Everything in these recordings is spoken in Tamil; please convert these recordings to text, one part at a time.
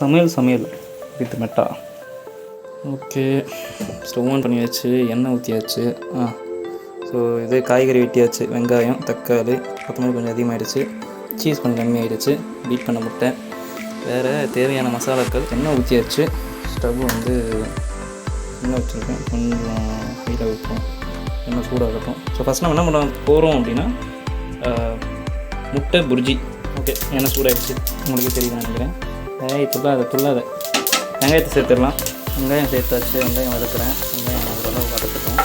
சமையல் with meta. Okay, stove on பண்ணியாச்சு, எண்ணெய் ஊற்றியாச்சு. ஸோ இது காய்கறி வெட்டியாச்சு, வெங்காயம், தக்காளி, கொத்தமல்லி கொஞ்சம் அதிகமாகிடுச்சு, சீஸ் கொஞ்சம் கம்மியாகிடுச்சு, பீட் பண்ண முட்டை, வேறு தேவையான மசாலாக்கள். எண்ணெய் ஊற்றியாச்சு, ஸ்டவ் வந்து எண்ணெய் வச்சுருக்கேன், கொஞ்சம் ஹையில் வைப்போம், எண்ணெய் சூடாகட்டும். ஸோ ஃபஸ்ட் நம்ம என்ன பண்ண போகிறோம் அப்படின்னா முட்டை புர்ஜி. ஓகே, எண்ணெய் சூடாகிடுச்சு, உங்களுக்கு தெரியுதுன்னு நினைக்கிறேன். துள்ளாத வெங்காயத்தை சேர்த்துடலாம். வெங்காயம் சேர்த்தாச்சு, வெங்காயம் வதக்குறேன். வெங்காயம் ஓரளவு வதக்கட்டும்.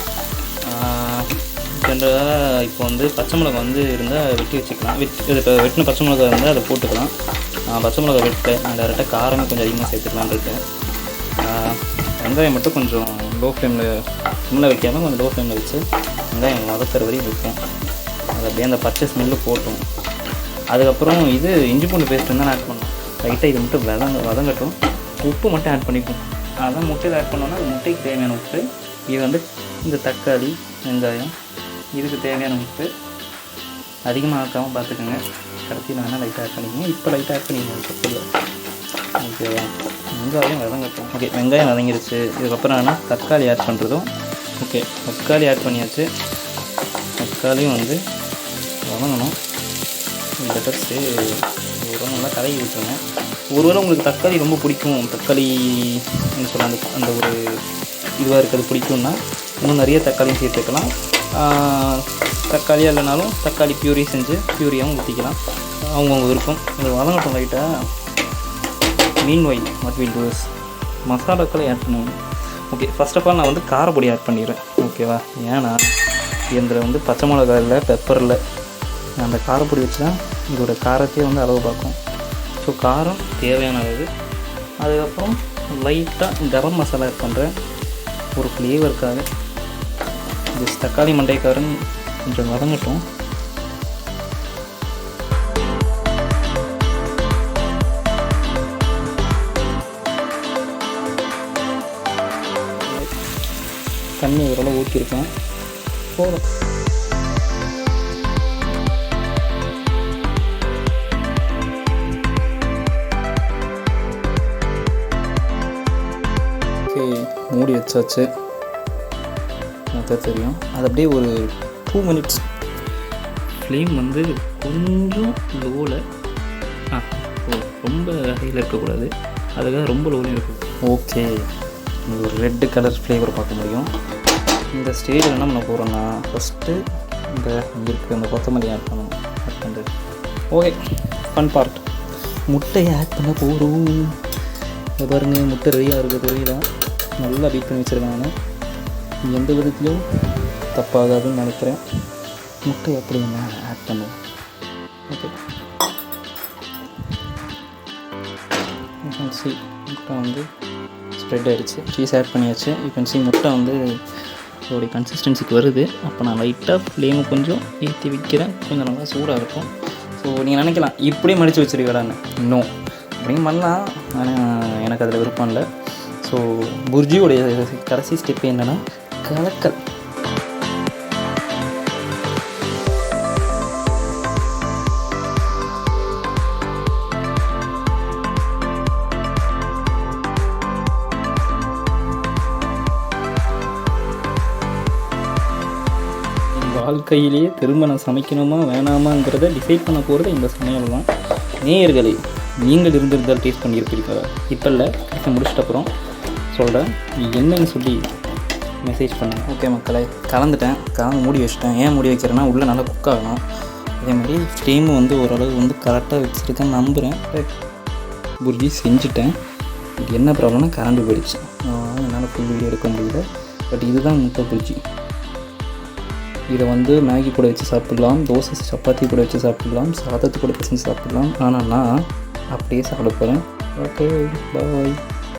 ஜென்ரலாக இப்போ வந்து பச்சை மிளகா வந்து இருந்தால் வெட்டி வச்சுக்கலாம். இப்போ வெட்டின பச்சை மிளகா இருந்தால் அதை போட்டுக்கலாம். பச்சை மிளகா வெட்டேன், டேரெக்டாக காரமே கொஞ்சம் அதிகமாக சேர்த்துக்கலான்னு இருக்கேன். வெங்காயம் மட்டும் கொஞ்சம் லோ ஃப்ளேமில் வைக்காமல் கொஞ்சம் லோ ஃப்ளேமில் வச்சு வெங்காயம் வதக்கிற வரையும் வைப்பேன். அது அப்படியே அந்த பச்சை ஸ்மெல்லு போட்டும். அதுக்கப்புறம் இது இஞ்சி பூண்டு பேஸ்ட் தான் ஆட் பண்ணணும். லைட்டாக இது மட்டும் வதங்கட்டும். உப்பு மட்டும் ஆட் பண்ணிப்போம். அதான் முட்டையில் ஆட் பண்ணோன்னா அது முட்டைக்கு தேவையான உப்பு. இது வந்து இந்த தக்காளி, வெங்காயம், இதுக்கு தேவையான உப்பு அதிகமாக ஆக்காமல் பார்த்துக்கோங்க. கடைசியில் வேணால் லைட்டாக ஆட் பண்ணிக்கோங்க. இப்போ லைட்டாக ஆட் பண்ணிக்கோங்க, தப்பு இல்லை. ஓகேவா? வெங்காயம் வதங்கட்டும். ஓகே, வெங்காயம் வதங்கிடுச்சு. இதுக்கப்புறம் வேணால் தக்காளி ஆட் பண்ணுறதும். ஓகே, தக்காளி ஆட் பண்ணியாச்சு. தக்காளியும் வந்து வதங்கணும். பெட்டர்ஸு ஒரு நல்லா கலக்கி விட்டுருங்க. ஒருவேளை உங்களுக்கு தக்காளி ரொம்ப பிடிக்கும், தக்காளி என்ன சொல்ல அந்த ஒரு இதுவாக இருக்கிறது பிடிக்கும்னா இன்னும் நிறைய தக்காளியும் சேர்த்துக்கலாம். தக்காளியாக இல்லைனாலும் தக்காளி பியூரி செஞ்சு பியூரியாகவும் ஊற்றிக்கலாம், அவங்கவுங்க விருப்பம். இது வதங்கட்டும் லைட்டாக. Meanwhile what will do is மசாலாக்களை ஆட் பண்ணுவோம். ஓகே, ஃபர்ஸ்ட் ஆஃப் ஆல் நான் வந்து காரப்பொடி ஆட் பண்ணிடுறேன். ஓகேவா? ஏன்னா இதில் வந்து பச்சை மிளகா இல்லை, பெப்பர் இல்லை. அந்த காரப்பொடி வச்சு தான் இதோட காரத்தையே வந்து அளவு பார்க்கும். ஸோ காரம் தேவையான அளவு. அதுக்கப்புறம் லைட்டாக கரம் மசாலா ஆட் பண்ணுறேன் ஒரு ஃப்ளேவருக்காக. ஜஸ்ட் தக்காளி மண்டைக்காரன் கொஞ்சம் வதங்கட்டும். தண்ணி ஓரளவு ஊற்றிருக்கேன், போதும். மூடி வச்சாச்சு, அதான் தெரியும். அது அப்படியே ஒரு 2 minutes ஃப்ளேம் வந்து கொஞ்சம் லோவில், ரொம்ப ஹையில் இருக்கக்கூடாது, அதுக்காக ரொம்ப லோவில் இருக்கும். ஓகே, ஒரு ரெட்டு கலர் ஃப்ளேவர் பார்க்க முடியும். இந்த ஸ்டேஜில் என்ன பண்ண போகிறோன்னா ஃபஸ்ட்டு இந்த இருக்கு அந்த கொத்தமல்லி ஆட் பண்ணுறது. ஓகே, ஃபன் பார்ட், முட்டையை ஆட் பண்ண போகிறோம். இதை பாருங்கள், முட்டை ரெடியாக இருக்குது. ரெடியாக நல்லா பீட் பண்ணி வச்சுருக்கேன் நான். எந்த விதத்துலையும் தப்பாகாதுன்னு நினைக்கிறேன். முட்டை எப்படி நான் ஆட் பண்ணுவேன். ஓகே, யூ கேன் சி முட்டை வந்து ஸ்ப்ரெட் ஆகிடுச்சு. சீஸ் ஆட் பண்ணியாச்சு. யூ கேன் சி முட்டை வந்து அதோடைய கன்சிஸ்டன்சிக்கு வருது. அப்போ நான் லைட்டாக ஃப்ளேமை கொஞ்சம் ஏற்றி வைக்கிறேன், கொஞ்சம் நல்லா சூடாக இருக்கும். ஸோ நீங்கள் நினைக்கலாம் இப்படியே மடித்து வச்சுருக்கடான்னு. இன்னும் அப்படின்னு பண்ணலாம், ஆனால் எனக்கு அதில் விருப்பம் இல்லை. ஸோ புர்ஜியோடைய கடைசி ஸ்டெப் என்னென்னா கலக்கல். வாழ்க்கையிலேயே திரும்ப நான் சமைக்கணுமா வேணாமாங்கிறத டிசைட் பண்ண போகிறது இந்த சமையல் தான். நேயர்களே, நீங்கள் இருந்திருந்தால் டேஸ்ட் பண்ணியிருப்பீர்களா? இப்போ இல்லை, முடிச்சிட்ட அப்புறம் சொல்கிறேன் என்னன்னு சொல்லி மெசேஜ் பண்ணுங்கள். ஓகே மக்களை, கலந்து மூடி வச்சுட்டேன். ஏன் மூடி வைக்கிறேன்னா உள்ளே நல்லா குக் ஆகணும். அதே மாதிரி ஃப்ளேமு வந்து ஓரளவு வந்து கரெக்டாக வச்சுருக்கேன்னு நம்புகிறேன். புர்ஜி செஞ்சுட்டேன். இது என்ன ப்ராப்ளம்னா கரண்ட் போயிடுச்சு, என்னால் ஃபுல் வீடியோ எடுக்க முடியல. பட் இதுதான் முட்டை புர்ஜி. இதை வந்து மேகி கூட வச்சு சாப்பிட்லாம், தோசை சப்பாத்தி கூட வச்சு சாப்பிட்லாம், சாதத்து கூட பசங்க சாப்பிட்லாம். ஆனால் நான் அப்படியே சாப்பிட போகிறேன். ஓகே, பாய்.